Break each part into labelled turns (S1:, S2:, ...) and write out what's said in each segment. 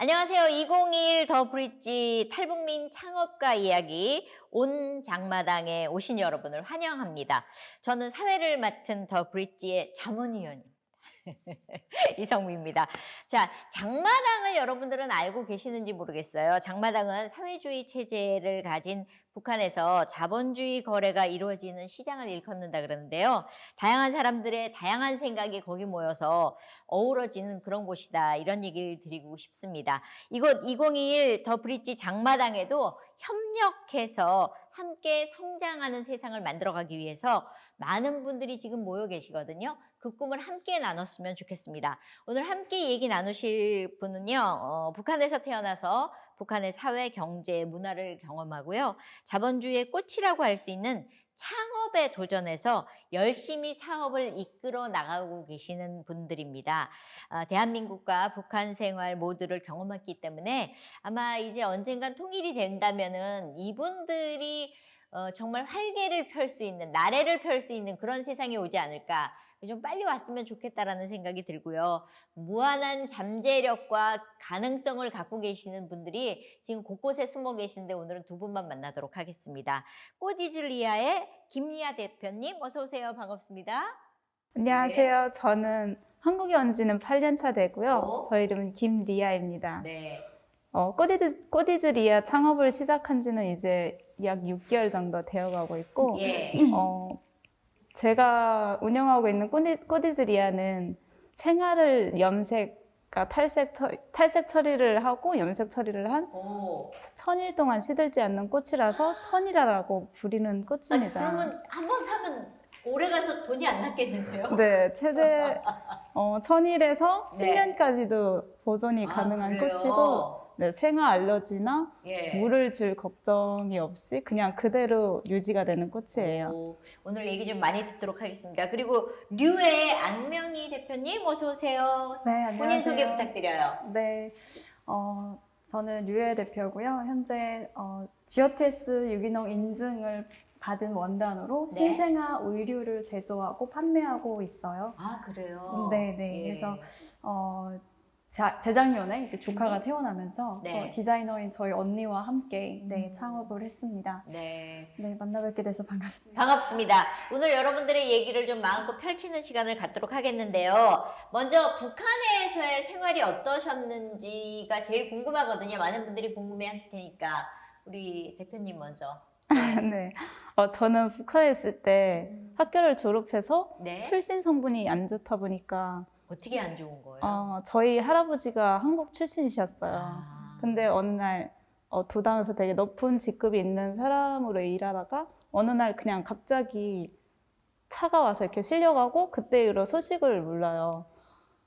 S1: 안녕하세요. 2021 더 브릿지 탈북민 창업가 이야기 온 장마당에 오신 여러분을 환영합니다. 저는 사회를 맡은 더 브릿지의 자문위원입니다. 이성미입니다. 자, 장마당을 여러분들은 알고 계시는지 모르겠어요. 장마당은 사회주의 체제를 가진 북한에서 자본주의 거래가 이루어지는 시장을 일컫는다 그러는데요. 다양한 사람들의 다양한 생각이 거기 모여서 어우러지는 그런 곳이다. 이런 얘기를 드리고 싶습니다. 이곳 2021 더 브릿지 장마당에도 협력해서 함께 성장하는 세상을 만들어가기 위해서 많은 분들이 지금 모여 계시거든요. 그 꿈을 함께 나눴으면 좋겠습니다. 오늘 함께 얘기 나누실 분은요. 북한에서 태어나서 북한의 사회, 경제, 문화를 경험하고요. 자본주의의 꽃이라고 할 수 있는 창업에 도전해서 열심히 사업을 이끌어 나가고 계시는 분들입니다. 대한민국과 북한 생활 모두를 경험했기 때문에 아마 이제 언젠간 통일이 된다면은 이분들이 정말 활개를 펼 수 있는, 나래를 펼 수 있는 그런 세상이 오지 않을까. 좀 빨리 왔으면 좋겠다라는 생각이 들고요. 무한한 잠재력과 가능성을 갖고 계시는 분들이 지금 곳곳에 숨어 계시는데 오늘은 두 분만 만나도록 하겠습니다. 꽃이즐리아의 김리아 대표님 어서 오세요. 반갑습니다. 네.
S2: 안녕하세요. 저는 한국에 온 지는 8년 차 되고요. 저 이름은 김리아입니다.
S1: 네.
S2: 꽃이즐리아 창업을 시작한 지는 이제 약 6개월 정도 되어가고 있고,
S1: 예.
S2: 제가 운영하고 있는 꽃이즐리아는 생화를 탈색 처리를 하고 염색 처리를 한
S1: 오.
S2: 1000일 동안 시들지 않는 꽃이라서 천이라고 부르는 꽃입니다.
S1: 그러면 한번 사면 오래 가서 돈이 안 났겠는데요?
S2: 네, 최대 1000일에서
S1: 네.
S2: 10년까지도 보존이 가능한
S1: 그래요?
S2: 꽃이고, 네, 생화 알러지나
S1: 예.
S2: 물을 줄 걱정이 없이 그냥 그대로 유지가 되는 꽃이에요.
S1: 오늘 얘기 좀 많이 듣도록 하겠습니다. 그리고 류의 안명희 대표님 어서 오세요.
S3: 네, 안녕하세요.
S1: 본인 소개 부탁드려요.
S3: 네, 저는 류혜 대표고요. 현재 GOTS 유기농 인증을 받은 원단으로
S1: 네.
S3: 신생아 의류를 제조하고 판매하고 있어요.
S1: 아, 그래요?
S3: 네, 네.
S1: 예.
S3: 그래서 재작년에 이제 조카가 태어나면서
S1: 네.
S3: 디자이너인 저희 언니와 함께 창업을 했습니다.
S1: 네.
S3: 네, 만나 뵙게 돼서 반갑습니다.
S1: 반갑습니다. 오늘 여러분들의 얘기를 좀 마음껏 펼치는 시간을 갖도록 하겠는데요. 먼저 북한에서의 생활이 어떠셨는지가 제일 궁금하거든요. 많은 분들이 궁금해 하실 테니까 우리 대표님 먼저.
S2: 네. 저는 북한에 있을 때 학교를 졸업해서
S1: 네.
S2: 출신 성분이 안 좋다 보니까
S1: 어떻게 안 좋은 거예요?
S2: 저희 할아버지가 한국 출신이셨어요.
S1: 아.
S2: 근데 어느 날 도당에서 되게 높은 직급이 있는 사람으로 일하다가 어느 날 그냥 갑자기 차가 와서 이렇게 실려가고 그때 이후로 소식을 몰라요.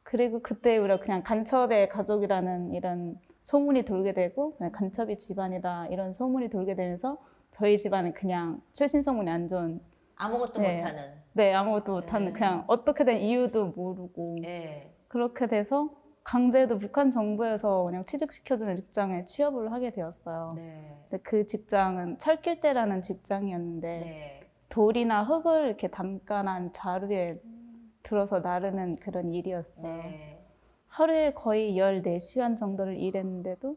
S2: 그리고 그때 이후로 그냥 간첩의 가족이라는 이런 소문이 돌게 되고 그냥 간첩이 집안이다 이런 소문이 돌게 되면서 저희 집안은 그냥 출신 성분이 안 좋은
S1: 아무것도
S2: 네.
S1: 못하는.
S2: 네, 아무것도 못하는 그냥 어떻게 된 이유도 모르고
S1: 네.
S2: 그렇게 돼서 강제로 북한 정부에서 그냥 취직시켜주는 직장에 취업을 하게 되었어요.
S1: 네.
S2: 근데 그 직장은 철길대라는 직장이었는데
S1: 네.
S2: 돌이나 흙을 이렇게 담가난 자루에 들어서 나르는 그런 일이었어요.
S1: 네.
S2: 하루에 거의 14시간 정도를 일했는데도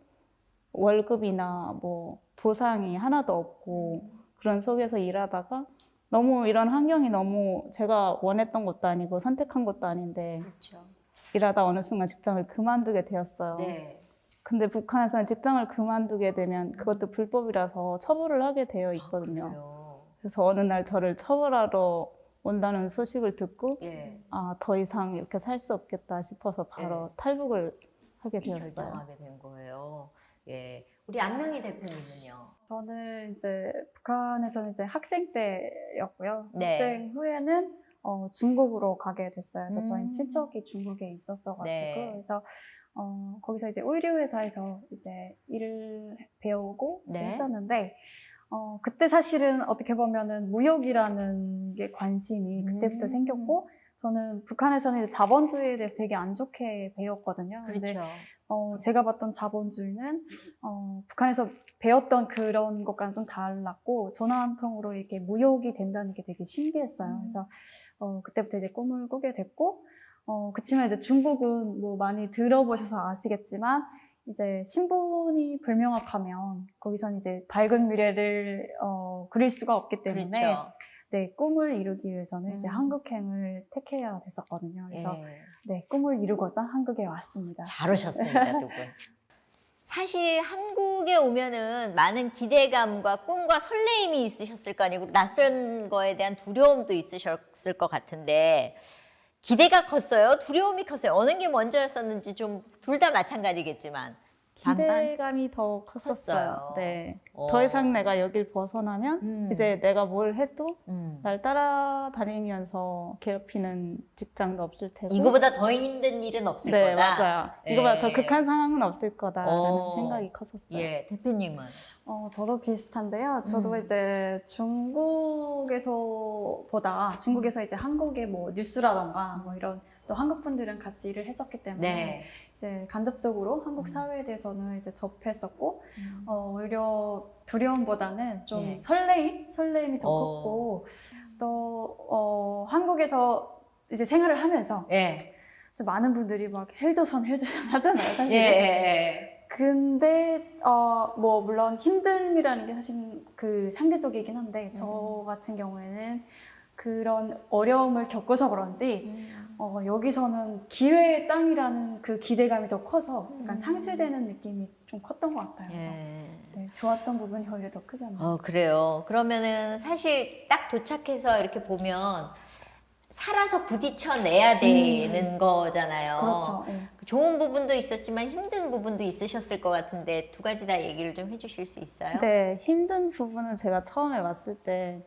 S2: 월급이나 뭐 보상이 하나도 없고 그런 속에서 일하다가 너무 이런 환경이 너무 제가 원했던 것도 아니고 선택한 것도 아닌데
S1: 그렇죠.
S2: 일하다 어느 순간 직장을 그만두게 되었어요.
S1: 네.
S2: 근데 북한에서는 직장을 그만두게 되면 그것도 불법이라서 처벌을 하게 되어 있거든요.
S1: 그래요.
S2: 그래서 어느 날 저를 처벌하러 온다는 소식을 듣고
S1: 예.
S2: 더 이상 이렇게 살 수 없겠다 싶어서 바로 탈북을 하게 되었어요.
S1: 결정하게 된 거예요. 예. 우리 안명희 대표님은요?
S3: 저는 이제 북한에서는 이제 학생 때였고요.
S1: 네.
S3: 학생 후에는 중국으로 가게 됐어요. 그래서 저희
S1: 음.
S3: 친척이 중국에 있었어가지고
S1: 네.
S3: 그래서 거기서 이제 의류 회사에서 이제 일을 배우고 이제
S1: 네.
S3: 했었는데 그때 사실은 어떻게 보면은 무역이라는 게 관심이 그때부터 생겼고 저는 북한에서는 이제 자본주의에 대해서 되게 안 좋게 배웠거든요. 근데
S1: 그렇죠.
S3: 제가 봤던 자본주의는 북한에서 배웠던 그런 것과는 좀 달랐고 전화 한 통으로 이렇게 무역이 된다는 게 되게 신기했어요. 그래서 그때부터 이제 꿈을 꾸게 됐고 그치만 이제 중국은 뭐 많이 들어보셔서 아시겠지만 이제 신분이 불명확하면 거기선 이제 밝은 미래를 그릴 수가 없기 때문에
S1: 그렇죠.
S3: 네, 꿈을 이루기 위해서는 이제
S1: 음.
S3: 한국행을 택해야 됐었거든요. 그래서
S1: 예.
S3: 네, 꿈을 이루고자 한국에 왔습니다.
S1: 잘 오셨습니다, 두 분. 사실 한국에 오면은 많은 기대감과 꿈과 설레임이 있으셨을 거 아니고 낯선 거에 대한 두려움도 있으셨을 것 같은데 기대가 컸어요? 두려움이 컸어요? 어느 게 먼저였었는지 좀 둘 다 마찬가지겠지만 반반?
S2: 기대감이 더 컸었어요.
S1: 컸어요.
S2: 네.
S1: 어.
S2: 더 이상 내가 여길 벗어나면
S1: 음.
S2: 이제 내가 뭘 해도
S1: 음.
S2: 날 따라다니면서 괴롭히는 직장도 없을 테고.
S1: 이거보다 더 힘든 일은 없을
S2: 네,
S1: 거다.
S2: 맞아요.
S1: 예.
S2: 이거보다 더 극한 상황은 없을 거다라는
S1: 어.
S2: 생각이 컸었어요.
S1: 예, 대표님은
S3: 저도 비슷한데요. 저도 이제 중국에서 이제 한국의 뭐 뉴스라던가 뭐 이런 또 한국 분들은 같이 일을 했었기 때문에
S1: 네.
S3: 이제 간접적으로 한국 사회에 대해서는 이제 접했었고
S1: 음.
S3: 오히려 두려움보다는 좀
S1: 예.
S3: 설레임이 더
S1: 어.
S3: 컸고 또 한국에서 이제 생활을 하면서
S1: 예.
S3: 많은 분들이 막 헬조선 하잖아요, 사실.
S1: 예.
S3: 근데 뭐 물론 힘듦이라는 게 사실 그 상대적이긴 한데 저 같은 경우에는 그런 어려움을 겪어서 그런지 여기서는 기회의 땅이라는 그 기대감이 더 커서 약간 상실되는 느낌이 좀 컸던 것 같아요. 그래서
S1: 예.
S3: 네, 좋았던 부분이 오히려 더 크지 않나요?
S1: 그래요. 그러면은 사실 딱 도착해서 이렇게 보면 살아서 부딪혀내야 되는 거잖아요.
S3: 그렇죠. 예.
S1: 좋은 부분도 있었지만 힘든 부분도 있으셨을 것 같은데 두 가지 다 얘기를 좀 해주실 수 있어요?
S2: 네, 힘든 부분은 제가 처음에 왔을 때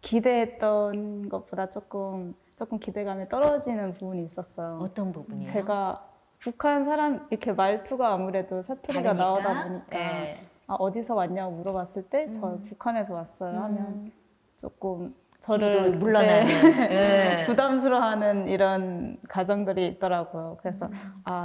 S2: 기대했던 것보다 조금 기대감이 떨어지는 부분이 있었어요.
S1: 어떤 부분이요?
S2: 제가 북한 사람 이렇게 말투가 아무래도 사투리가
S1: 다르니까?
S2: 나오다 보니까
S1: 예.
S2: 어디서 왔냐고 물어봤을 때 저 북한에서 왔어요 하면 조금 저를
S1: 뒤로 물러나는.
S2: 네,
S1: 예.
S2: 부담스러워하는 이런 가정들이 있더라고요. 그래서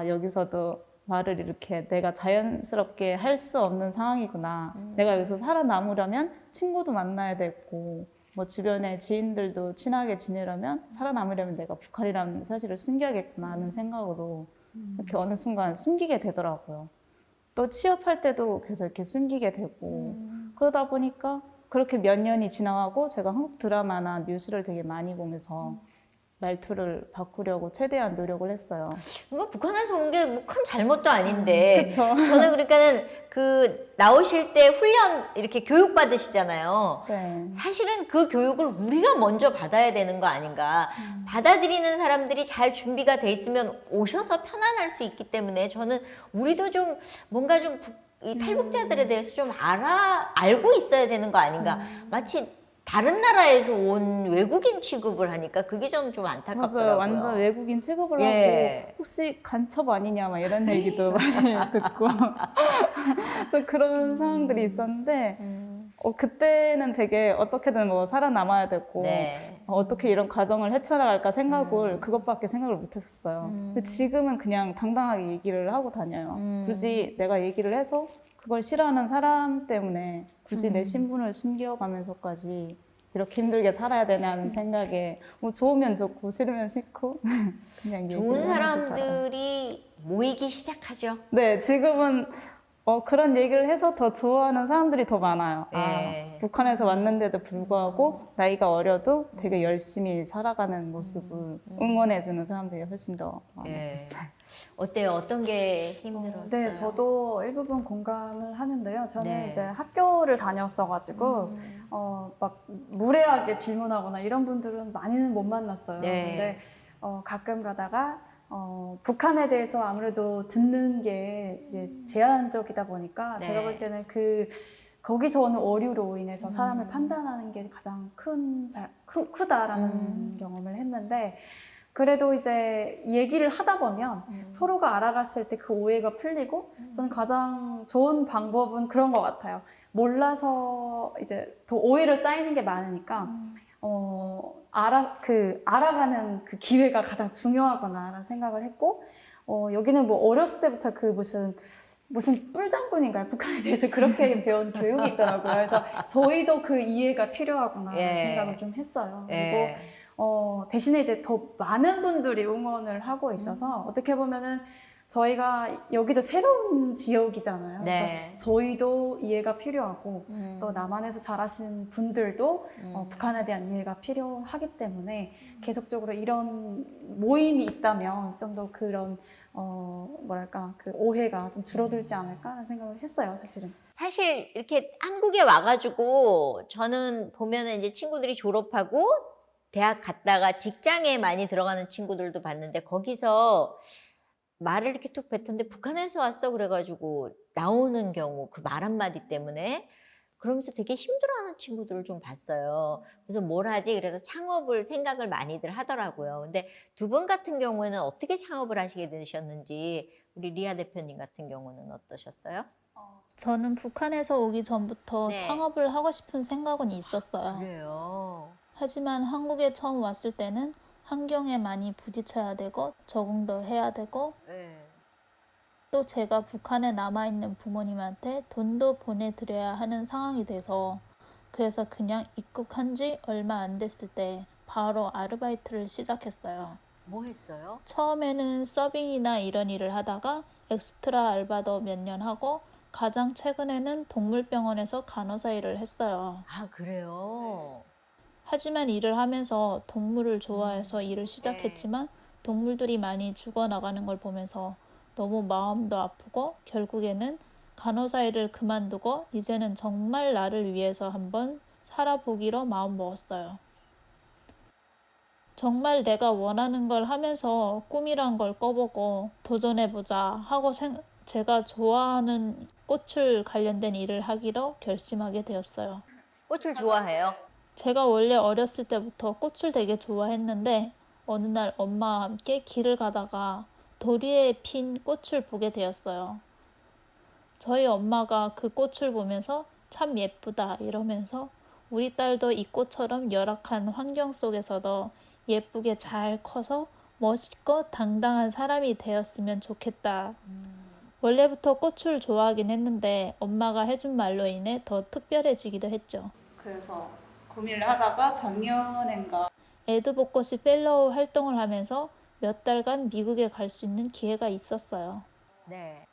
S2: 여기서도 말을 이렇게 내가 자연스럽게 할 수 없는 상황이구나. 내가 여기서 살아남으려면 친구도 만나야 되고 뭐 주변에 지인들도 친하게 지내려면 살아남으려면 내가 북한이라는 사실을 숨겨야겠구나 하는 생각으로 이렇게 어느 순간 숨기게 되더라고요. 또 취업할 때도 계속 이렇게 숨기게 되고 그러다 보니까 그렇게 몇 년이 지나가고 제가 한국 드라마나 뉴스를 되게 많이 보면서 말투를 바꾸려고 최대한 노력을 했어요.
S1: 이거 북한에서 온 게 뭐 큰 잘못도 아닌데.
S2: 그쵸.
S1: 저는 그러니까는 그 나오실 때 훈련 이렇게 교육 받으시잖아요.
S2: 네.
S1: 사실은 그 교육을 우리가 먼저 받아야 되는 거 아닌가. 받아들이는 사람들이 잘 준비가 돼 있으면 오셔서 편안할 수 있기 때문에 저는 우리도 좀 뭔가 좀 이 탈북자들에 대해서 좀 알고 있어야 되는 거 아닌가. 마치 다른 나라에서 온 외국인 취급을 하니까 그게 저는 좀 안타깝더라고요.
S2: 맞아요. 완전 외국인 취급을
S1: 예.
S2: 하고 혹시 간첩 아니냐 막 이런 얘기도 많이 듣고 좀 그런 상황들이 있었는데 그때는 되게 어떻게든 뭐 살아남아야 되고
S1: 네.
S2: 어떻게 이런 과정을 헤쳐나갈까 생각을 그것밖에 생각을 못했었어요. 근데 지금은 그냥 당당하게 얘기를 하고 다녀요. 굳이 내가 얘기를 해서 그걸 싫어하는 사람 때문에 굳이 내 신분을 숨겨가면서까지 이렇게 힘들게 살아야 되냐는 생각에 뭐 좋으면 좋고 싫으면 싫고 그냥 얘기를
S1: 좋은
S2: 하면서 살아요.
S1: 사람들이 모이기 시작하죠.
S2: 네, 지금은 그런 얘기를 해서 더 좋아하는 사람들이 더 많아요.
S1: 예.
S2: 북한에서 왔는데도 불구하고 나이가 어려도 되게 열심히 살아가는 모습을 응원해주는 사람들이 훨씬 더 많아졌어요.
S1: 어때요? 어떤 게 힘들었어요?
S3: 네, 저도 일부분 공감을 하는데요. 저는
S1: 네.
S3: 이제 학교를 다녔어가지고 막 무례하게 질문하거나 이런 분들은 많이는 못 만났어요.
S1: 네.
S3: 근데 가끔 가다가 북한에 대해서 아무래도 듣는 게 이제 제한적이다 보니까
S1: 네.
S3: 제가 볼 때는 거기서 오는 오류로 인해서 사람을 판단하는 게 가장 크다라는 경험을 했는데 그래도 이제 얘기를 하다 보면 서로가 알아갔을 때 그 오해가 풀리고 저는 가장 좋은 방법은 그런 것 같아요. 몰라서 이제 더 오해를 쌓이는 게 많으니까 알아가는 그 기회가 가장 중요하구나라는 생각을 했고 여기는 뭐 어렸을 때부터 그 무슨 뿔장군인가요? 북한에 대해서 그렇게 배운 교육이 있더라고요. 그래서 저희도 그 이해가 필요하구나
S1: 예.
S3: 생각을 좀 했어요. 그리고
S1: 예.
S3: 대신에 이제 더 많은 분들이 응원을 하고 있어서 어떻게 보면은 저희가 여기도 새로운 지역이잖아요.
S1: 네.
S3: 그래서 저희도 이해가 필요하고
S1: 음.
S3: 또 남한에서 자라신 분들도
S1: 음.
S3: 북한에 대한 이해가 필요하기 때문에 계속적으로 이런 모임이 있다면 좀 더 그런 뭐랄까 그 오해가 좀 줄어들지 않을까라는 생각을 했어요, 사실은.
S1: 사실 이렇게 한국에 와가지고 저는 보면은 이제 친구들이 졸업하고 대학 갔다가 직장에 많이 들어가는 친구들도 봤는데 거기서 말을 이렇게 툭 뱉었는데 북한에서 왔어 그래가지고 나오는 경우 그 말 한마디 때문에 그러면서 되게 힘들어하는 친구들을 좀 봤어요. 그래서 뭘 하지? 그래서 창업을 생각을 많이들 하더라고요. 근데 두 분 같은 경우에는 어떻게 창업을 하시게 되셨는지 우리 리아 대표님 같은 경우는 어떠셨어요?
S4: 저는 북한에서 오기 전부터
S1: 네.
S4: 창업을 하고 싶은 생각은 있었어요.
S1: 그래요.
S4: 하지만 한국에 처음 왔을 때는 환경에 많이 부딪혀야 되고 적응도 해야 되고
S1: 네.
S4: 또 제가 북한에 남아있는 부모님한테 돈도 보내드려야 하는 상황이 돼서 그래서 그냥 입국한 지 얼마 안 됐을 때 바로 아르바이트를 시작했어요.
S1: 뭐 했어요?
S4: 처음에는 서빙이나 이런 일을 하다가 엑스트라 알바도 몇 년 하고 가장 최근에는 동물병원에서 간호사 일을 했어요.
S1: 아, 그래요?
S4: 하지만 일을 하면서 동물을 좋아해서 일을 시작했지만 동물들이 많이 죽어나가는 걸 보면서 너무 마음도 아프고 결국에는 간호사 일을 그만두고 이제는 정말 나를 위해서 한번 살아보기로 마음먹었어요. 정말 내가 원하는 걸 하면서 꿈이란 걸 꿔보고 도전해보자 하고 제가 좋아하는 꽃을 관련된 일을 하기로 결심하게 되었어요.
S1: 꽃을 좋아해요?
S4: 제가 원래 어렸을 때부터 꽃을 되게 좋아했는데 어느 날 엄마와 함께 길을 가다가 도리에 핀 꽃을 보게 되었어요. 저희 엄마가 그 꽃을 보면서 참 예쁘다 이러면서 우리 딸도 이 꽃처럼 열악한 환경 속에서도 예쁘게 잘 커서 멋있고 당당한 사람이 되었으면 좋겠다. 원래부터 꽃을 좋아하긴 했는데 엄마가 해준 말로 인해 더 특별해지기도 했죠.
S2: 그래서 고민을 하다가 작년엔가
S4: 에드보코시 펠로우 활동을 하면서 몇 달간 미국에 갈 수 있는 기회가 있었어요.
S1: 네.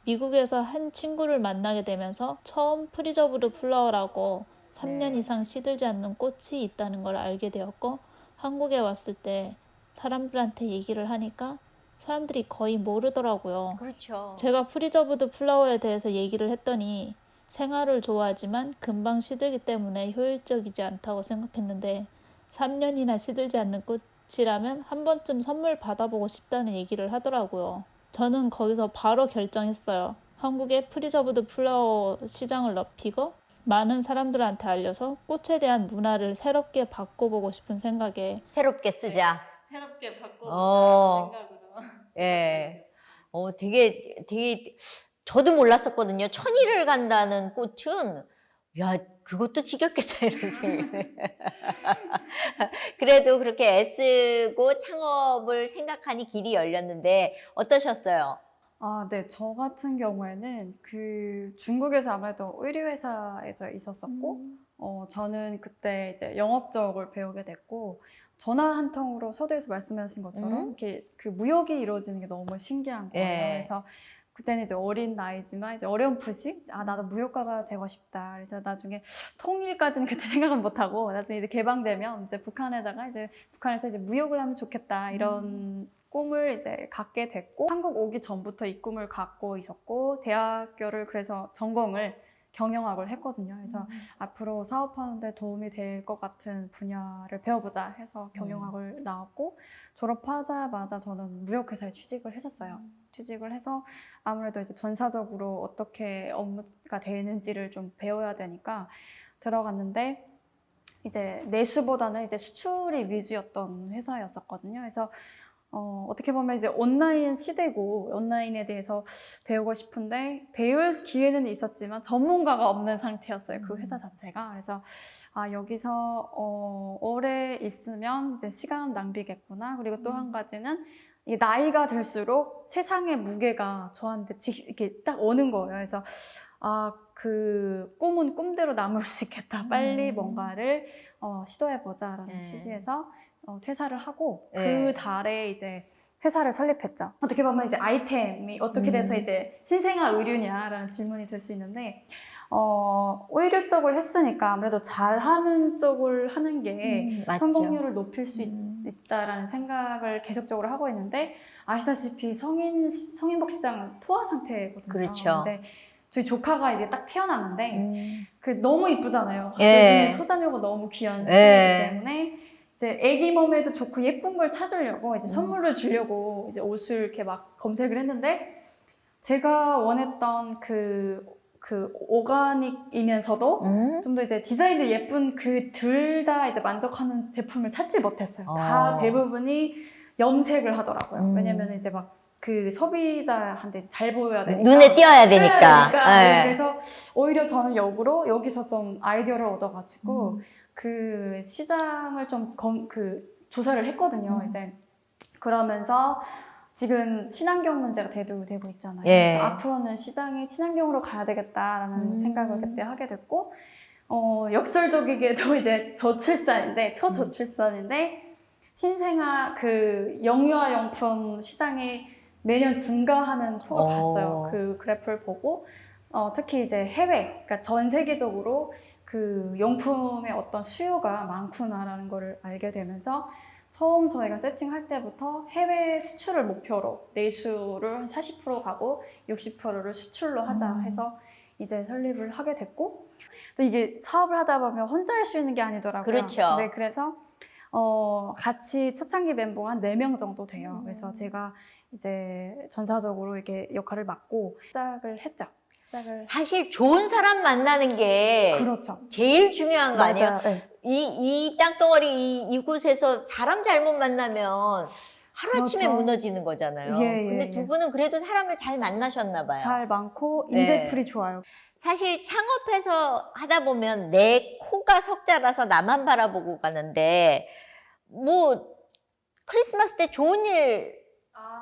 S4: 미국에서 한 친구를 만나게 되면서 처음 프리저브드 플라워라고 3년
S1: 네.
S4: 이상 시들지 않는 꽃이 있다는 걸 알게 되었고 한국에 왔을 때 사람들한테 얘기를 하니까 사람들이 거의 모르더라고요.
S1: 그렇죠.
S4: 제가 프리저브드 플라워에 대해서 얘기를 했더니 생화를 좋아하지만 금방 시들기 때문에 효율적이지 않다고 생각했는데 3년이나 시들지 않는 꽃이라면 한 번쯤 선물 받아보고 싶다는 얘기를 하더라고요. 저는 거기서 바로 결정했어요. 한국의 프리저브드 플라워 시장을 넓히고 많은 사람들한테 알려서 꽃에 대한 문화를 새롭게 바꿔보고 싶은 생각에
S1: 새롭게 쓰자.
S2: 새롭게 바꿔보자
S1: 어.
S2: 생각으로
S1: 예. 되게 저도 몰랐었거든요. 천일을 간다는 꽃은 야, 그것도 지겹겠다 이런 생각이. 그래도 그렇게 애쓰고 창업을 생각하니 길이 열렸는데 어떠셨어요?
S3: 아, 네. 저 같은 경우에는 그 중국에서 아무래도 의류회사에서 있었었고, 저는 그때 이제 영업적을 배우게 됐고, 전화 한 통으로 서두에서 말씀하신 것처럼 이렇게 그 무역이 이루어지는 게 너무 신기한 거예요.
S1: 예.
S3: 그래서 그때는 이제 어린 나이지만 이제 어렴풋이 나도 무역가가 되고 싶다. 그래서 나중에 통일까지는 그때 생각은 못 하고 나중에 이제 개방되면 이제 북한에서 이제 무역을 하면 좋겠다 이런 꿈을 이제 갖게 됐고 한국 오기 전부터 이 꿈을 갖고 있었고 대학교를 그래서 전공을 경영학을 했거든요. 그래서 앞으로 사업하는데 도움이 될 것 같은 분야를 배워보자 해서 경영학을 나왔고 졸업하자마자 저는 무역회사에 취직을 했었어요. 취직을 해서 아무래도 이제 전사적으로 어떻게 업무가 되는지를 좀 배워야 되니까 들어갔는데 이제 내수보다는 이제 수출이 위주였던 회사였었거든요. 그래서 어떻게 보면 이제 온라인 시대고 온라인에 대해서 배우고 싶은데 배울 기회는 있었지만 전문가가 없는 상태였어요. 그 회사 자체가. 그래서 여기서 오래 있으면 이제 시간 낭비겠구나. 그리고 또 한 가지는 이 나이가 들수록 세상의 무게가 저한테 이렇게 딱 오는 거예요. 그래서 그 꿈은 꿈대로 남을 수 있겠다. 빨리 뭔가를 시도해보자라는 취지에서 퇴사를 하고 그 달에 이제 회사를 설립했죠. 어떻게 보면 이제 아이템이 어떻게 돼서 이제 신생아 의류냐라는 질문이 들 수 있는데, 의류 쪽을 했으니까 아무래도 잘하는 쪽을 하는 게
S1: 맞죠.
S3: 성공률을 높일 수 있다라는 생각을 계속적으로 하고 있는데, 아시다시피 성인복 시장은 포화 상태거든요.
S1: 그렇죠.
S3: 근데 저희 조카가 이제 딱 태어났는데 그 너무 이쁘잖아요.
S1: 예.
S3: 요즘에 소자녀가 너무 귀한
S1: 예.
S3: 시대이기 때문에 이제 아기 몸에도 좋고 예쁜 걸 찾으려고 이제 선물을 주려고 이제 옷을 이렇게 막 검색을 했는데, 제가 원했던 그 오가닉이면서도 좀 더 이제 디자인도 예쁜 그 둘 다 이제 만족하는 제품을 찾지 못했어요. 다 대부분이 염색을 하더라고요. 왜냐면 이제 막 그 소비자한테 잘 보여야 되니까.
S1: 눈에 띄어야 되니까.
S3: 네,
S1: 예.
S3: 그래서 오히려 저는 역으로 여기서 좀 아이디어를 얻어가지고 그 시장을 좀 조사를 했거든요. 이제 그러면서 지금 친환경 문제가 대두되고 있잖아요.
S1: 예.
S3: 그래서 앞으로는 시장이 친환경으로 가야 되겠다라는 생각을 그때 하게 됐고, 역설적이게도 이제 초저출산인데 신생아 그 영유아용품 시장이 매년 증가하는 폭을 봤어요. 그 그래프를 보고, 특히 이제 해외, 그러니까 전 세계적으로 그 용품의 어떤 수요가 많구나라는 거를 알게 되면서 처음 저희가 세팅할 때부터 해외 수출을 목표로 내수를 한 40% 가고 60%를 수출로 하자 해서 이제 설립을 하게 됐고, 또 이게 사업을 하다 보면 혼자 할 수 있는 게 아니더라고요.
S1: 그렇죠.
S3: 네, 그래서 같이 초창기 멤버가 한 4명 정도 돼요. 그래서 제가 이제 전사적으로 이렇게 역할을 맡고 시작을 했죠.
S1: 사실 좋은 사람 만나는 게
S3: 그렇죠.
S1: 제일 중요한 거 아니에요?
S3: 맞아요. 네.
S1: 이 땅덩어리 이곳에서 사람 잘못 만나면 하루아침에
S3: 그렇죠.
S1: 무너지는 거잖아요.
S3: 예, 예,
S1: 근데 두
S3: 예.
S1: 분은 그래도 사람을 잘 만나셨나 봐요.
S3: 잘 많고
S1: 네.
S3: 인재풀이 좋아요.
S1: 사실 창업해서 하다 보면 내 코가 석자라서 나만 바라보고 가는데, 뭐 크리스마스 때 좋은 일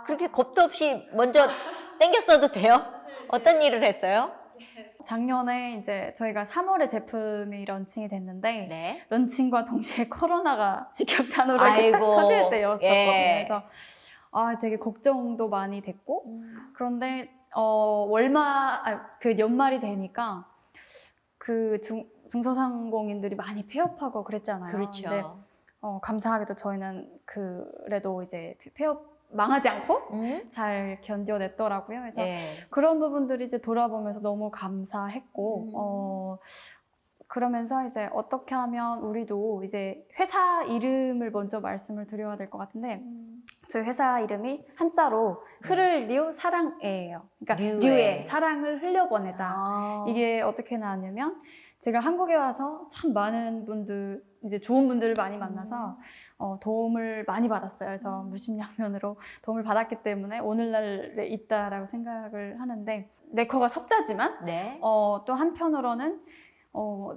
S1: 그렇게 겁도 없이 먼저 땡겼어도 돼요? 어떤 일을 했어요?
S3: 작년에 이제 저희가 3월에 제품이 런칭이 됐는데,
S1: 네.
S3: 런칭과 동시에 코로나가 직격탄으로 이렇게
S1: 아이고.
S3: 딱 터질 때였었거든요.
S1: 예.
S3: 그래서 되게 걱정도 많이 됐고, 그런데 그 연말이 되니까 그 중소상공인들이 많이 폐업하고 그랬잖아요.
S1: 그렇죠.
S3: 근데 감사하게도 저희는 그래도 이제 폐업 망하지 않고 잘 견뎌냈더라고요. 그래서
S1: 예.
S3: 그런 부분들이 이제 돌아보면서 너무 감사했고, 그러면서 이제 어떻게 하면 우리도 이제 회사 이름을 먼저 말씀을 드려야 될 것 같은데, 저희 회사 이름이 한자로 흐를류 사랑애예요. 그러니까 류의 사랑을 흘려보내자. 이게 어떻게 나왔냐면, 제가 한국에 와서 참 많은 분들, 이제 좋은 분들을 많이 만나서 도움을 많이 받았어요. 그래서 무심양면으로 도움을 받았기 때문에 오늘날에 있다라고 생각을 하는데, 내 코가 석자지만
S1: 네.
S3: 또 한편으로는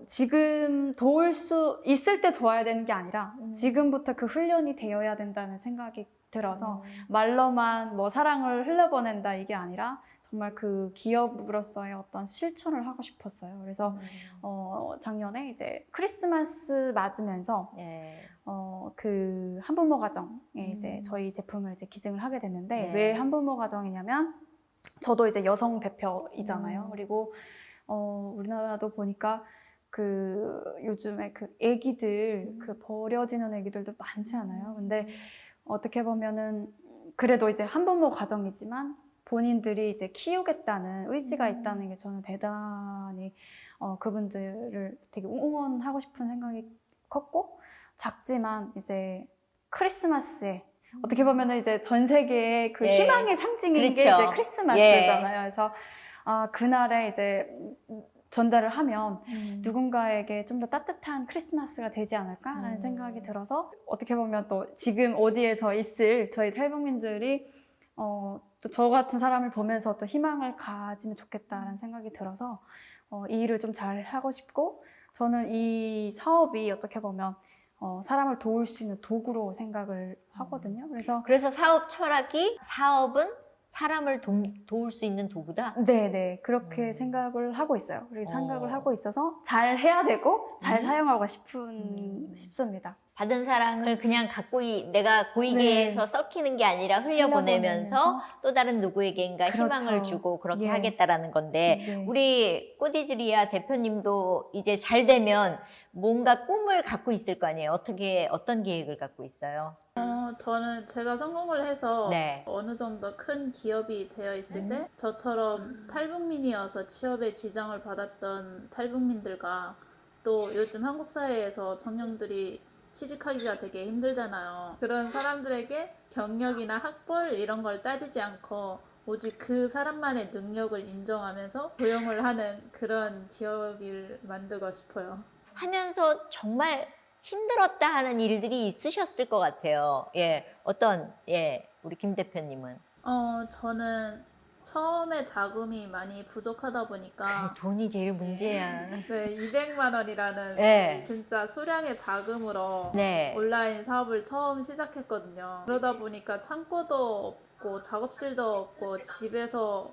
S3: 지금 도울 수 있을 때 도와야 되는 게 아니라 지금부터 그 훈련이 되어야 된다는 생각이 들어서 말로만 뭐 사랑을 흘려보낸다 이게 아니라 정말 그 기업으로서의 어떤 실천을 하고 싶었어요. 그래서 작년에 이제 크리스마스 맞으면서
S1: 예.
S3: 그 한부모 가정에 이제 저희 제품을 이제 기증을 하게 됐는데,
S1: 네.
S3: 왜 한부모 가정이냐면 저도 이제 여성 대표이잖아요. 그리고 우리나라도 보니까 그 요즘에 그 애기들 그 버려지는 애기들도 많지 않아요. 근데 어떻게 보면은 그래도 이제 한부모 가정이지만 본인들이 이제 키우겠다는 의지가 있다는 게 저는 대단히 그분들을 되게 응원하고 싶은 생각이 컸고, 작지만 이제 크리스마스에 어떻게 보면은 이제 전 세계의 그
S1: 예.
S3: 희망의 상징인
S1: 그렇죠.
S3: 게 이제 크리스마스잖아요. 그래서 그날에 이제 전달을 하면 누군가에게 좀 더 따뜻한 크리스마스가 되지 않을까라는 생각이 들어서, 어떻게 보면 또 지금 어디에서 있을 저희 탈북민들이 또 저 같은 사람을 보면서 또 희망을 가지면 좋겠다라는 생각이 들어서 이 일을 좀 잘 하고 싶고, 저는 이 사업이 어떻게 보면 사람을 도울 수 있는 도구로 생각을 하거든요.
S1: 그래서 사업 철학이 사업은 사람을 도울 수 있는 도구다?
S3: 네네, 그렇게 생각을 하고 있어요. 그리고 생각을 하고 있어서 잘 해야 되고 잘 사용하고 싶습니다.
S1: 받은 사랑을 그냥 내가 고이게
S3: 네.
S1: 해서 썩히는 게 아니라 흘려보내면서 또 다른 누구에게인가
S3: 그렇죠.
S1: 희망을 주고 그렇게
S3: 예.
S1: 하겠다라는 건데
S3: 네.
S1: 우리 꼬디즈리아 대표님도 이제 잘 되면 뭔가 꿈을 갖고 있을 거 아니에요. 어떤 계획을 갖고 있어요?
S4: 저는 제가 성공을 해서
S1: 네.
S4: 어느 정도 큰 기업이 되어 있을 때 저처럼 탈북민이어서 취업에 지장을 받았던 탈북민들과 또 요즘 한국 사회에서 청년들이 취직하기가 되게 힘들잖아요. 그런 사람들에게 경력이나 학벌 이런 걸 따지지 않고 오직 그 사람만의 능력을 인정하면서 고용을 하는 그런 기업을 만들고 싶어요.
S1: 하면서 정말 힘들었다 하는 일들이 있으셨을 것 같아요. 예, 우리 김 대표님은.
S4: 저는 처음에 자금이 많이 부족하다 보니까
S1: 돈이 제일 문제야.
S4: 네, 200만 원이라는
S1: 네.
S4: 진짜 소량의 자금으로
S1: 네.
S4: 온라인 사업을 처음 시작했거든요. 그러다 보니까 창고도 없고 작업실도 없고 집에서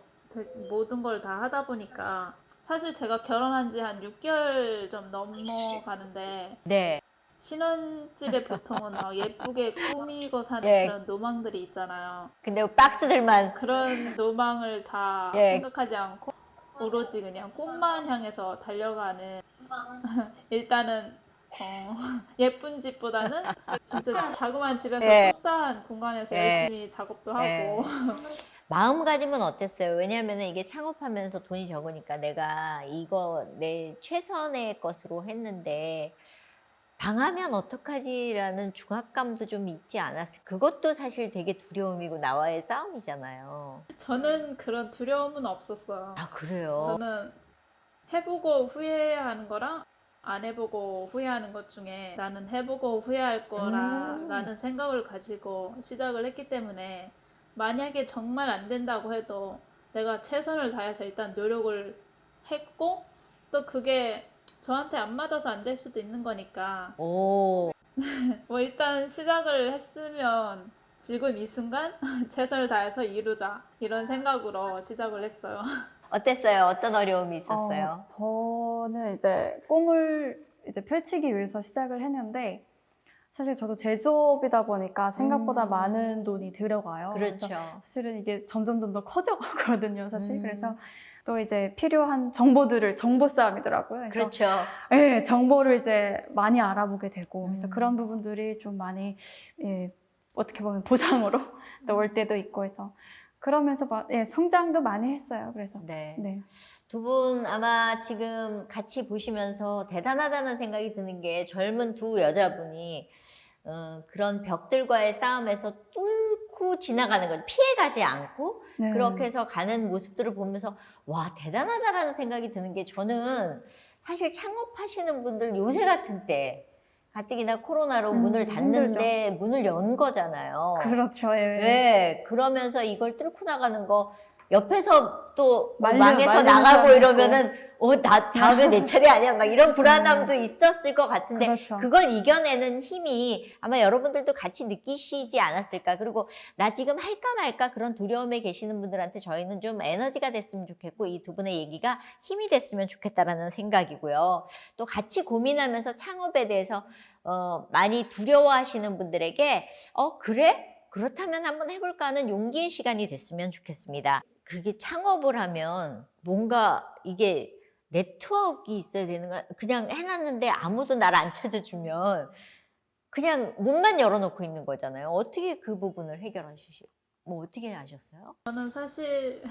S4: 모든 걸 다 하다 보니까 사실 제가 결혼한 지 한 6개월 좀 넘어가는데
S1: 네.
S4: 신혼집에 보통은 막 예쁘게 꾸미고 사는
S1: 예.
S4: 그런 노망들이 있잖아요.
S1: 근데 박스들만
S4: 그런 노망을 다
S1: 예.
S4: 생각하지 않고 오로지 그냥 꿈만 향해서 달려가는 일단은 예쁜 집보다는 진짜 자그마한 집에서
S1: 예.
S4: 좁다한 공간에서
S1: 예.
S4: 열심히 작업도 하고
S1: 마음가짐은 어땠어요? 왜냐하면 이게 창업하면서 돈이 적으니까 내가 이거 내 최선의 것으로 했는데 망하면 어떡하지라는 중압감도 좀 있지 않았어요? 그것도 사실 되게 두려움이고 나와의 싸움이잖아요.
S4: 저는 그런 두려움은 없었어요.
S1: 아, 그래요?
S4: 저는 해보고 후회하는 거랑 안 해보고 후회하는 것 중에 나는 해보고 후회할 거라는 생각을 가지고 시작을 했기 때문에 만약에 정말 안 된다고 해도 내가 최선을 다해서 일단 노력을 했고 또 그게 저한테 안 맞아서 안 될 수도 있는 거니까
S1: 오,
S4: 뭐 일단 시작을 했으면 지금 이 순간 최선을 다해서 이루자 이런 생각으로 시작을 했어요.
S1: 어땠어요? 어떤 어려움이 있었어요?
S3: 저는 이제 꿈을 이제 펼치기 위해서 시작을 했는데 사실 저도 제조업이다 보니까 생각보다 많은 돈이 들어가요. 그래서
S1: 그렇죠.
S3: 사실은 이게 점점 더 커져가거든요, 사실.
S1: 음.
S3: 그래서 또 이제 필요한 정보들을 정보 싸움이더라고요. 그래서
S1: 그렇죠.
S3: 네, 정보를 이제 많이 알아보게 되고 그래서
S1: 음.
S3: 그런 부분들이 좀 많이 어떻게 보면 보상으로 또 올 때도 있고 해서 그러면서 성장도 많이 했어요. 그래서
S1: 네.
S3: 네.
S1: 두 분 아마 지금 같이 보시면서 대단하다는 생각이 드는 게 젊은 두 여자분이 그런 벽들과의 싸움에서 뚫고 지나가는 것, 피해가지 않고
S3: 네.
S1: 그렇게 해서 가는 모습들을 보면서 와, 대단하다라는 생각이 드는 게 저는 사실 창업하시는 분들 요새 같은 때 가뜩이나 코로나로 문을 닫는데 문을 연 거잖아요.
S3: 그렇죠. 예.
S1: 네, 그러면서 이걸 뚫고 나가는 거 옆에서 또 망해서
S3: 말리는
S1: 나가고
S3: 사람도
S1: 이러면은 다음에 내 차례 아니야 막 이런 불안함도 있었을 것 같은데
S3: 그렇죠.
S1: 그걸 이겨내는 힘이 아마 여러분들도 같이 느끼시지 않았을까. 그리고 나 지금 할까 말까 그런 두려움에 계시는 분들한테 저희는 좀 에너지가 됐으면 좋겠고 이 두 분의 얘기가 힘이 됐으면 좋겠다라는 생각이고요. 또 같이 고민하면서 창업에 대해서 많이 두려워하시는 분들에게 그래? 그렇다면 한번 해볼까 하는 용기의 시간이 됐으면 좋겠습니다. 그게 창업을 하면 뭔가 이게 네트워크가 있어야 되는 거 그냥 해놨는데 아무도 나를 안 찾아주면 그냥 문만 열어놓고 있는 거잖아요. 어떻게 그 부분을 어떻게 하셨어요?
S4: 저는 사실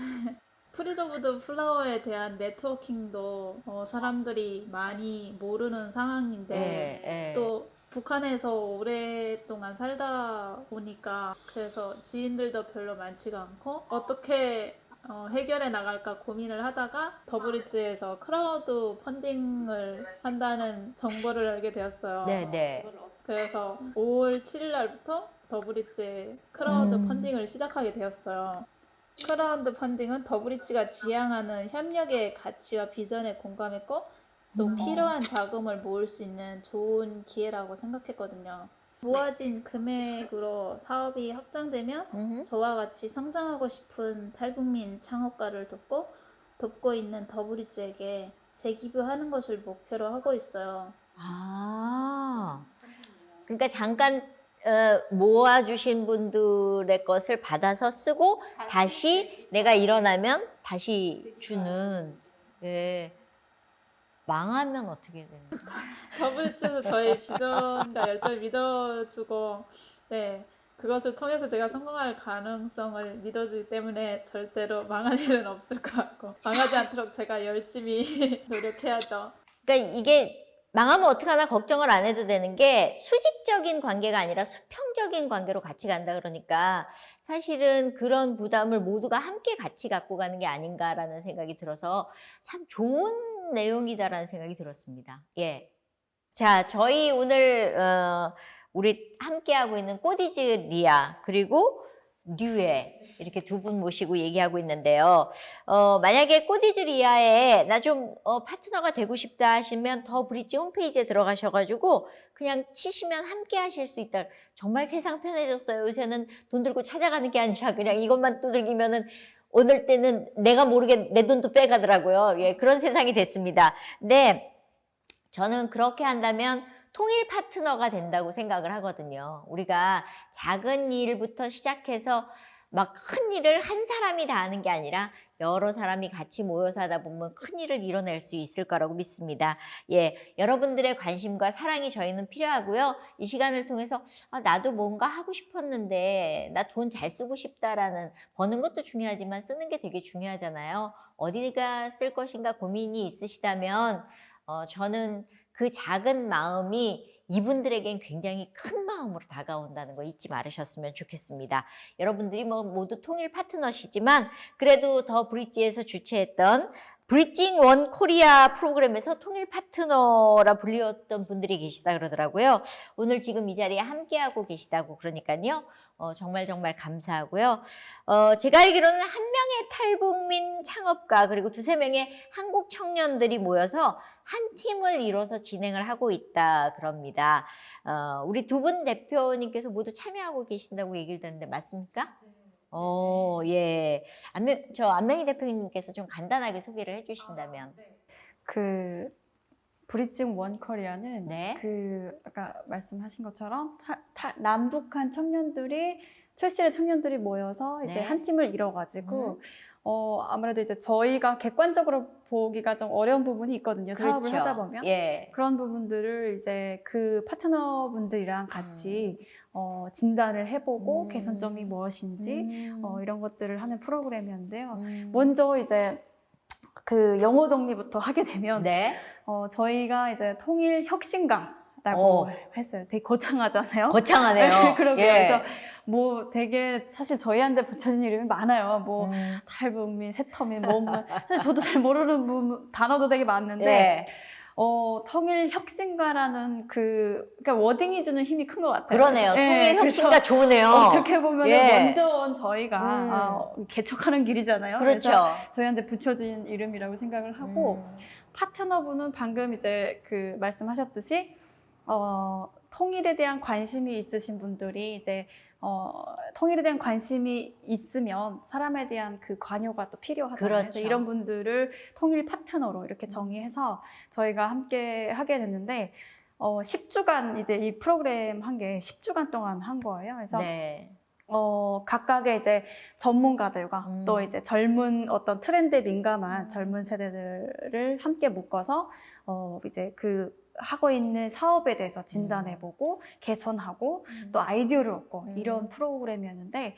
S4: 프리즈 오브 더 플라워에 대한 네트워킹도 사람들이 많이 모르는 상황인데
S1: 예.
S4: 또 북한에서 오랫동안 살다 보니까 그래서 지인들도 별로 많지가 않고 어떻게 해결해 나갈까 고민을 하다가 더브리지에서 크라우드 펀딩을 한다는 정보를 알게 되었어요.
S1: 네.
S4: 그래서 5월 7일 날부터 더브리지에 크라우드 펀딩을 시작하게 되었어요. 크라우드 펀딩은 더브리지가 지향하는 협력의 가치와 비전에 공감했고 또 필요한 자금을 모을 수 있는 좋은 기회라고 생각했거든요. 모아진 금액으로 사업이 확장되면 저와 같이 성장하고 싶은 탈북민 창업가를 돕고 있는 더브리지에게 재기부하는 것을 목표로 하고 있어요.
S1: 아, 그러니까 잠깐 모아주신 분들의 것을 받아서 쓰고 다시 내가 일어나면 다시 주는. 예. 망하면 어떻게 되는 거예요?
S4: 더블리츠도 저희 비전과 열정을 믿어주고, 네, 그것을 통해서 제가 성공할 가능성을 믿어주기 때문에 절대로 망할 일은 없을 것 같고, 망하지 않도록 제가 열심히 노력해야죠.
S1: 그러니까 이게 망하면 어떡하나 걱정을 안 해도 되는 게 수직적인 관계가 아니라 수평적인 관계로 같이 간다 그러니까 사실은 그런 부담을 모두가 함께 같이 갖고 가는 게 아닌가라는 생각이 들어서 참 좋은 내용이다라는 생각이 들었습니다. 예. 자, 저희 오늘 우리 함께하고 있는 꼬디즈 리아 그리고 류에 이렇게 두 분 모시고 얘기하고 있는데요. 만약에 꼬디즈 리아에 나 좀 파트너가 되고 싶다 하시면 더 브릿지 홈페이지에 들어가셔가지고 그냥 치시면 함께 하실 수 있다. 정말 세상 편해졌어요. 요새는 돈 들고 찾아가는 게 아니라 그냥 이것만 두들기면은 오늘 때는 내가 모르게 내 돈도 빼가더라고요. 예, 그런 세상이 됐습니다. 네, 저는 그렇게 한다면 통일 파트너가 된다고 생각을 하거든요. 우리가 작은 일부터 시작해서 막 큰 일을 한 사람이 다 하는 게 아니라 여러 사람이 같이 모여서 하다 보면 큰 일을 이뤄낼 수 있을 거라고 믿습니다. 예, 여러분들의 관심과 사랑이 저희는 필요하고요. 이 시간을 통해서 나도 뭔가 하고 싶었는데 나 돈 잘 쓰고 싶다라는 버는 것도 중요하지만 쓰는 게 되게 중요하잖아요. 어디가 쓸 것인가 고민이 있으시다면 저는 그 작은 마음이 이분들에겐 굉장히 큰 마음으로 다가온다는 거 잊지 말으셨으면 좋겠습니다. 여러분들이 모두 통일 파트너시지만 그래도 더 브릿지에서 주최했던 브릿징 원 코리아 프로그램에서 통일 파트너라 불리웠던 분들이 계시다 그러더라고요. 오늘 지금 이 자리에 함께하고 계시다고 그러니까요. 정말 감사하고요. 제가 알기로는 한 명의 탈북민 창업가 그리고 두세 명의 한국 청년들이 모여서 한 팀을 이뤄서 진행을 하고 있다 그럽니다. 우리 두 분 대표님께서 모두 참여하고 계신다고 얘기를 듣는데 맞습니까? 예. 안명희 대표님께서 좀 간단하게 소개를 해주신다면.
S3: 그 브릿징 원 코리아는
S1: 네.
S3: 그 아까 말씀하신 것처럼 남북한 청년들이 출신의 청년들이 모여서 이제
S1: 네.
S3: 한 팀을 이뤄가지고 아무래도 이제 저희가 객관적으로 보기가 좀 어려운 부분이 있거든요. 사업을
S1: 그렇죠.
S3: 하다 보면
S1: 예.
S3: 그런 부분들을 이제 그 파트너분들이랑 같이 진단을 해보고 개선점이 무엇인지 이런 것들을 하는 프로그램이었는데요. 먼저 이제 그 영어 정리부터 하게 되면
S1: 네.
S3: 저희가 이제 통일 혁신가라고 했어요. 되게 거창하잖아요.
S1: 거창하네요.
S3: 그러게
S1: 예.
S3: 그래서 뭐 되게 사실 저희한테 붙여진 이름이 많아요. 뭐 탈북민, 세터민, 사실 저도 잘 모르는 단어도 되게 많은데
S1: 예.
S3: 통일 혁신가라는 그러니까 워딩이 주는 힘이 큰 것 같아요.
S1: 그러네요.
S3: 예,
S1: 통일 혁신가
S3: 그래서
S1: 좋으네요.
S3: 어떻게 보면
S1: 예.
S3: 먼저 온 저희가 개척하는 길이잖아요.
S1: 그렇죠.
S3: 그래서 저희한테 붙여진 이름이라고 생각을 하고 파트너분은 방금 이제 그 말씀하셨듯이 통일에 대한 관심이 있으신 분들이 이제 통일에 대한 관심이 있으면 사람에 대한 그 관여가 또 필요하잖아요.
S1: 그렇죠.
S3: 그래서 이런 분들을 통일 파트너로 이렇게 정의해서 저희가 함께 하게 됐는데 10주간 이제 이 프로그램 한 게 10주간 동안 한 거예요. 그래서
S1: 네.
S3: 각각의 이제 전문가들과 또 이제 젊은 어떤 트렌드에 민감한 젊은 세대들을 함께 묶어서 이제 그 하고 있는 사업에 대해서 진단해보고 개선하고 또 아이디어를 얻고 이런 프로그램이었는데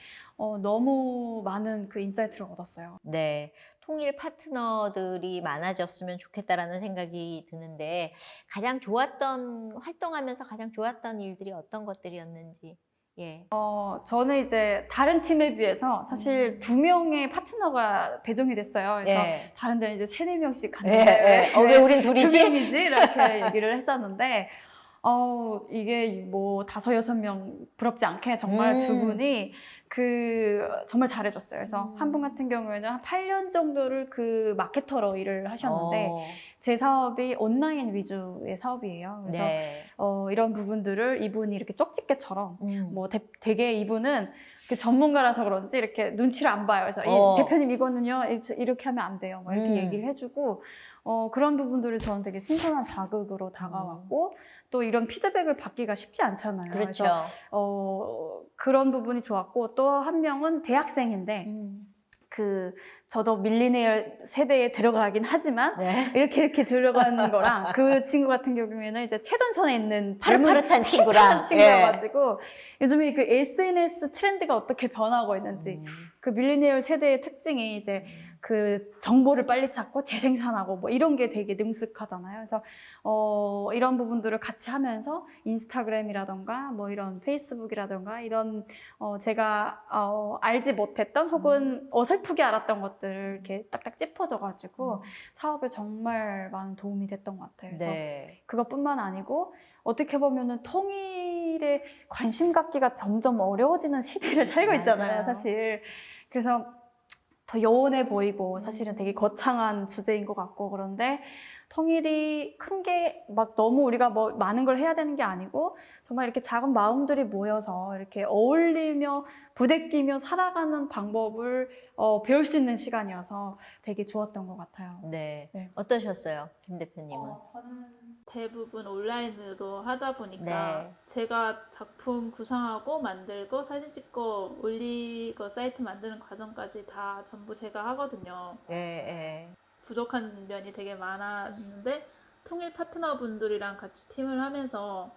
S3: 너무 많은 그 인사이트를 얻었어요.
S1: 네. 통일 파트너들이 많아졌으면 좋겠다라는 생각이 드는데 가장 좋았던 활동하면서 가장 좋았던 일들이 어떤 것들이었는지. 예.
S3: 저는 이제 다른 팀에 비해서 사실 2명의 파트너가 배정이 됐어요. 그래서
S1: 예.
S3: 다른 데는 이제 3-4명씩
S1: 예,
S3: 갔는데
S1: 예. 왜 우린 둘이지?
S3: 2명이지? 이렇게 얘기를 했었는데 이게 뭐 5-6명 부럽지 않게 정말 두 분이 정말 잘해줬어요. 그래서 한 분 같은 경우에는 한 8년 정도를 그 마케터로 일을 하셨는데 제 사업이 온라인 위주의 사업이에요. 그래서
S1: 네.
S3: 이런 부분들을 이분이 이렇게 쪽집게처럼 뭐 되게 이분은 그 전문가라서 그런지 이렇게 눈치를 안 봐요. 그래서 대표님 이거는요 이렇게 하면 안 돼요. 뭐 이렇게 얘기를 해주고 그런 부분들이 저는 되게 신선한 자극으로 다가왔고 또 이런 피드백을 받기가 쉽지 않잖아요.
S1: 그렇죠.
S3: 그래서 그런 부분이 좋았고 또 한 명은 대학생인데 저도 밀리니얼 세대에 들어가긴 하지만
S1: 네.
S3: 이렇게 들어가는 거랑 그 친구 같은 경우에는 이제 최전선에 있는
S1: 파릇파릇한 친구랑
S3: 친구여가지고 요즘에 그 SNS 트렌드가 어떻게 변하고 있는지 그 밀리니얼 세대의 특징이 이제 그 정보를 빨리 찾고 재생산하고 뭐 이런 게 되게 능숙하잖아요. 그래서 이런 부분들을 같이 하면서 인스타그램이라던가 뭐 이런 페이스북이라던가 이런 제가 알지 못했던 혹은 어설프게 알았던 것들을 이렇게 딱딱 짚어줘가지고 사업에 정말 많은 도움이 됐던 것 같아요. 그래서
S1: 네.
S3: 그것뿐만 아니고 어떻게 보면은 통일에 관심 갖기가 점점 어려워지는 시대를 살고 있잖아요,
S1: 맞아요.
S3: 사실. 그래서 더 요원해 보이고 사실은 되게 거창한 주제인 것 같고 그런데 통일이 큰 게 막 너무 우리가 뭐 많은 걸 해야 되는 게 아니고 정말 이렇게 작은 마음들이 모여서 이렇게 어울리며 부대끼며 살아가는 방법을 배울 수 있는 시간이어서 되게 좋았던 것 같아요.
S1: 네.
S3: 네.
S1: 어떠셨어요, 김 대표님은?
S4: 저는 대부분 온라인으로 하다 보니까
S1: 네.
S4: 제가 작품 구상하고 만들고 사진 찍고 올리고 사이트 만드는 과정까지 다 전부 제가 하거든요.
S1: 예, 예.
S4: 부족한 면이 되게 많았는데 통일 파트너분들이랑 같이 팀을 하면서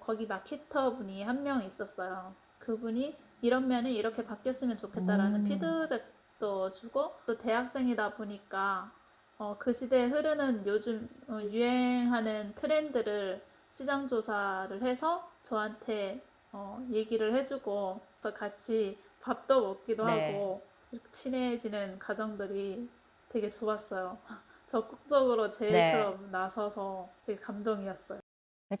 S4: 거기 마케터 분이 한 명 있었어요. 그분이 이런 면이 이렇게 바뀌었으면 좋겠다라는 피드백도 주고 또 대학생이다 보니까 그 시대에 흐르는 요즘 유행하는 트렌드를 시장 조사를 해서 저한테 얘기를 해주고 또 같이 밥도 먹기도
S1: 네.
S4: 하고 이렇게 친해지는 과정들이 되게 좋았어요. 적극적으로 제
S1: 네.
S4: 일처럼 나서서 되게 감동이었어요.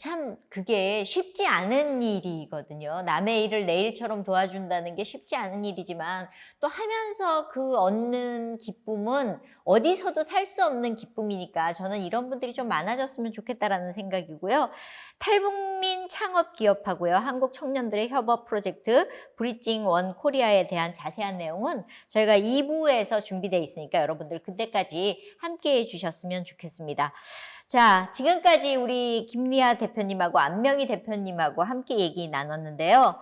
S1: 참 그게 쉽지 않은 일이거든요. 남의 일을 내 일처럼 도와준다는 게 쉽지 않은 일이지만 또 하면서 그 얻는 기쁨은 어디서도 살 수 없는 기쁨이니까 저는 이런 분들이 좀 많아졌으면 좋겠다라는 생각이고요. 탈북민 창업 기업하고요. 한국 청년들의 협업 프로젝트 브리징 원 코리아에 대한 자세한 내용은 저희가 2부에서 준비되어 있으니까 여러분들 그때까지 함께해 주셨으면 좋겠습니다. 자, 지금까지 우리 김리아 대표님하고 안명희 대표님하고 함께 얘기 나눴는데요.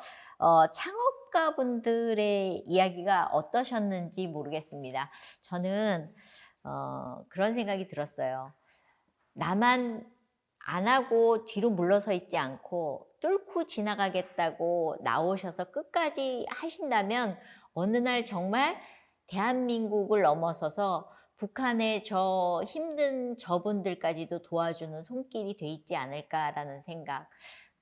S1: 창업가분들의 이야기가 어떠셨는지 모르겠습니다. 저는 그런 생각이 들었어요. 나만 안 하고 뒤로 물러서 있지 않고 뚫고 지나가겠다고 나오셔서 끝까지 하신다면 어느 날 정말 대한민국을 넘어서서 북한의 저 힘든 저분들까지도 도와주는 손길이 돼 있지 않을까라는 생각.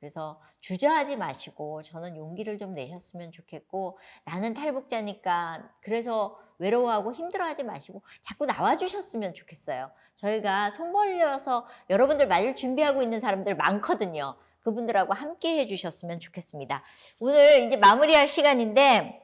S1: 그래서 주저하지 마시고 저는 용기를 좀 내셨으면 좋겠고 나는 탈북자니까 그래서 외로워하고 힘들어하지 마시고 자꾸 나와주셨으면 좋겠어요. 저희가 손 벌려서 여러분들 맞을 준비하고 있는 사람들 많거든요. 그분들하고 함께 해주셨으면 좋겠습니다. 오늘 이제 마무리할 시간인데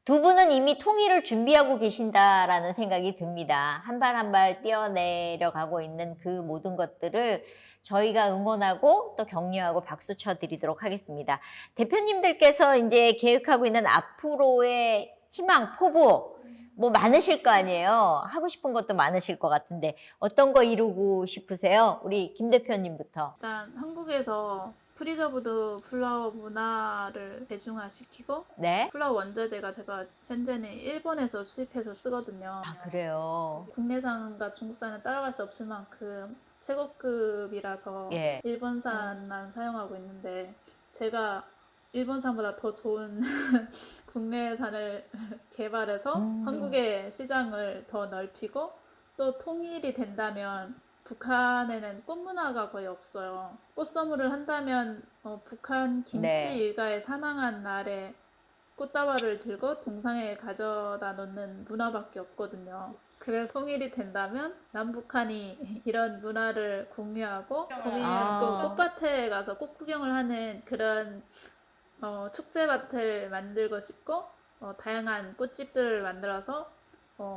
S1: 두 분은 이미 통일을 준비하고 계신다라는 생각이 듭니다. 한 발 한 발 뛰어내려가고 있는 그 모든 것들을 저희가 응원하고 또 격려하고 박수 쳐드리도록 하겠습니다. 대표님들께서 이제 계획하고 있는 앞으로의 희망, 포부 뭐 많으실 거 아니에요. 하고 싶은 것도 많으실 것 같은데 어떤 거 이루고 싶으세요? 우리 김 대표님부터.
S4: 일단 한국에서 프리저브드 플라워 문화를 대중화시키고
S1: 네.
S4: 플라워 원자재가 제가 현재는 일본에서 수입해서 쓰거든요.
S1: 아, 그래요.
S4: 국내산과 중국산은 따라갈 수 없을 만큼 최고급이라서
S1: 예.
S4: 일본산만 사용하고 있는데 제가 일본산보다 더 좋은 국내산을 개발해서 한국의 시장을 더 넓히고 또 통일이 된다면 북한에는 꽃 문화가 거의 없어요. 꽃선물을 한다면 북한 김씨
S1: 네.
S4: 일가에 사망한 날에 꽃다발을 들고 동상에 가져다 놓는 문화밖에 없거든요. 그래서 통일이 된다면 남북한이 이런 문화를 공유하고 봄이면 꼭 꽃밭에 가서 꽃 구경을 하는 그런 축제밭을 만들고 싶고 다양한 꽃집들을 만들어서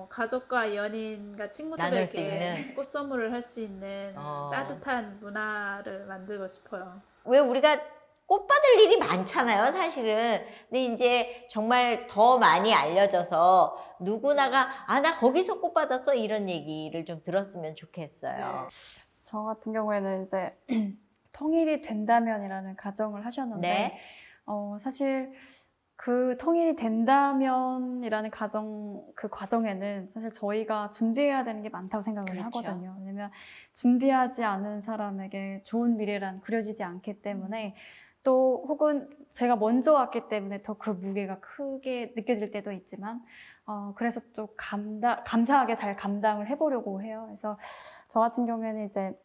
S4: 가족과 연인과
S1: 나눌 수
S4: 친구들에게
S1: 있는.
S4: 꽃 선물을 할 수 있는 따뜻한 문화를 만들고 싶어요.
S1: 왜 우리가 꽃 받을 일이 많잖아요, 사실은. 근데 이제 정말 더 많이 알려져서 누구나가 나 거기서 꽃 받았어 이런 얘기를 좀 들었으면 좋겠어요.
S3: 저 같은 경우에는 이제 통일이 된다면이라는 가정을 하셨는데
S1: 네.
S3: 사실 그 통일이 된다면이라는 그 과정에는 사실 저희가 준비해야 되는 게 많다고 생각을
S1: 그렇죠.
S3: 하거든요. 왜냐면 준비하지 않은 사람에게 좋은 미래란 그려지지 않기 때문에 또 혹은 제가 먼저 왔기 때문에 더 그 무게가 크게 느껴질 때도 있지만 그래서 또 감사하게 잘 감당을 해보려고 해요. 그래서 저 같은 경우에는 이제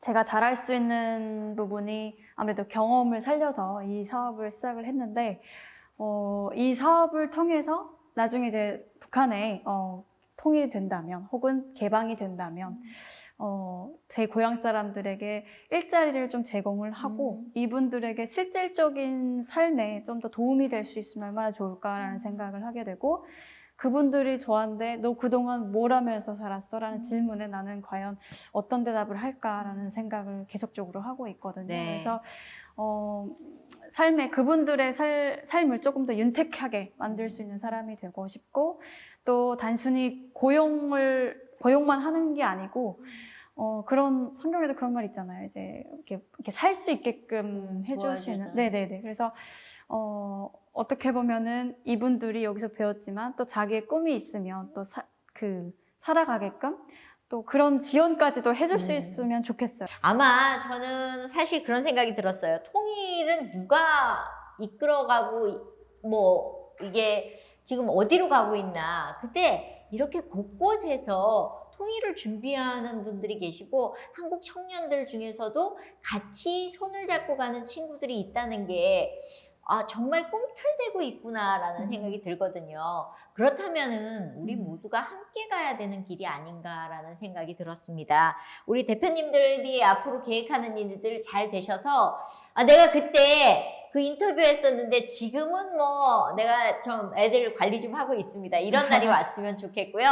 S3: 제가 잘할 수 있는 부분이 아무래도 경험을 살려서 이 사업을 시작을 했는데 이 사업을 통해서 나중에 이제 북한에 통일이 된다면 혹은 개방이 된다면 제 고향 사람들에게 일자리를 좀 제공을 하고 이분들에게 실질적인 삶에 좀 더 도움이 될 수 있으면 얼마나 좋을까라는 생각을 하게 되고 그분들이 저한테 너 그동안 뭘 하면서 살았어? 라는 질문에 나는 과연 어떤 대답을 할까라는 생각을 계속적으로 하고 있거든요.
S1: 네.
S3: 그래서 그분들의 삶을 조금 더 윤택하게 만들 수 있는 사람이 되고 싶고 또 단순히 고용만 하는 게 아니고 그런 성경에도 그런 말 있잖아요. 이제 이렇게 살 수 있게끔 해줄 수 있는. 네네네. 그래서 어떻게 보면은 이분들이 여기서 배웠지만 또 자기의 꿈이 있으면 또 살아가게끔 또 그런 지원까지도 해줄 수 있으면 좋겠어요.
S1: 아마 저는 사실 그런 생각이 들었어요. 통일은 누가 이끌어가고 뭐 이게 지금 어디로 가고 있나. 그때 이렇게 곳곳에서 통일을 준비하는 분들이 계시고 한국 청년들 중에서도 같이 손을 잡고 가는 친구들이 있다는 게 정말 꿈틀대고 있구나라는 생각이 들거든요. 그렇다면은 우리 모두가 함께 가야 되는 길이 아닌가라는 생각이 들었습니다. 우리 대표님들이 앞으로 계획하는 일들 잘 되셔서 내가 그때 그 인터뷰 했었는데 지금은 뭐 내가 좀 애들 관리 좀 하고 있습니다. 이런 날이 왔으면 좋겠고요.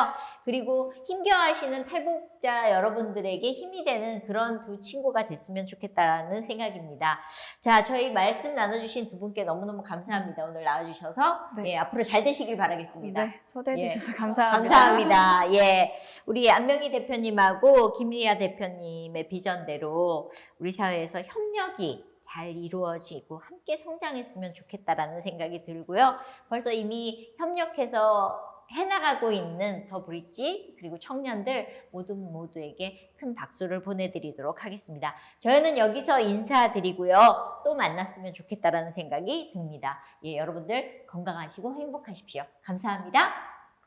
S1: 그리고 힘겨워하시는 탈북자 여러분들에게 힘이 되는 그런 두 친구가 됐으면 좋겠다는 생각입니다. 자, 저희 말씀 나눠주신 두 분께 너무너무 감사합니다. 오늘 나와주셔서
S3: 네.
S1: 예, 앞으로 잘 되시길 바라겠습니다.
S3: 네, 초대해
S1: 예.
S3: 주셔서 감사합니다.
S1: 감사합니다. 예, 우리 안명희 대표님하고 김리아 대표님의 비전대로 우리 사회에서 협력이 잘 이루어지고 함께 성장했으면 좋겠다라는 생각이 들고요. 벌써 이미 협력해서 해나가고 있는 더 브릿지 그리고 청년들 모두에게 큰 박수를 보내드리도록 하겠습니다. 저희는 여기서 인사드리고요. 또 만났으면 좋겠다라는 생각이 듭니다. 예, 여러분들 건강하시고 행복하십시오. 감사합니다.